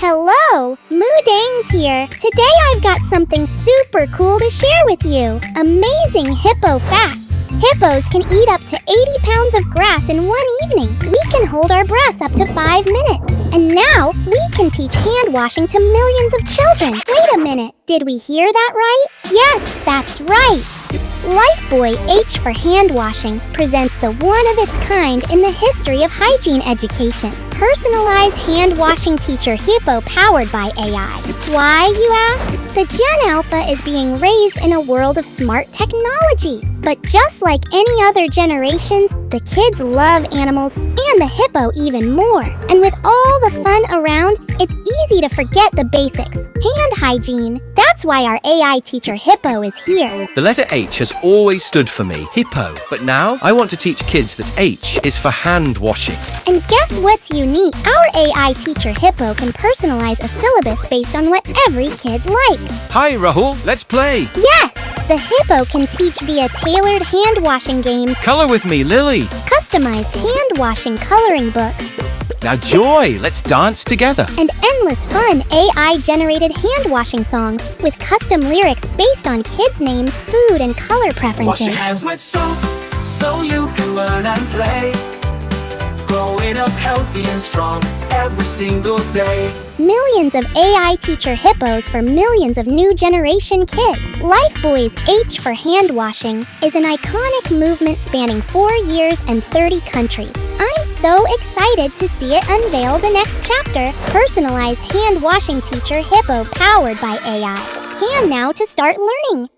Hello, Moodang's here. Today I've got something super cool to share with you. Amazing hippo facts. Hippos can eat up to 80 pounds of grass in one evening. We can hold our breath up to 5 minutes. And now we can teach hand washing to millions of children. Wait a minute, did we hear that right? Yes, that's right. Lifebuoy H for hand washing presents the one-of-its-kind in the history of hygiene education. Personalized hand washing teacher hippo powered by AI. Why, you ask? The Gen Alpha is being raised in a world of smart technology. But just like any other generations, the kids love animals and the hippo even more. And with all the fun around, it's easy to forget the basics. Hand hygiene. That's why our AI teacher hippo is here. The letter H has always stood for me, hippo. But now I want to teach kids that H is for hand washing. And guess what's unique? Our AI teacher hippo can personalize a syllabus based on what every kid likes. Hi, Rahul. Let's play. Yes! The hippo can teach via tailored hand washing games, Color with me, Lily. customized hand washing coloring books, Now, Joy, let's dance together. and endless fun AI-generated hand washing songs with custom lyrics based on kids' names, food, and color preferences. Wash your hands with soap, so you can learn and play. Growing up healthy and strong every single day. Millions of AI teacher hippos for millions of new generation kids. Lifebuoy's H for hand washing is an iconic movement spanning 4 years and 30 countries. I'm so excited to see it unveil the next chapter. Personalized hand washing teacher hippo powered by AI. Scan now to start learning.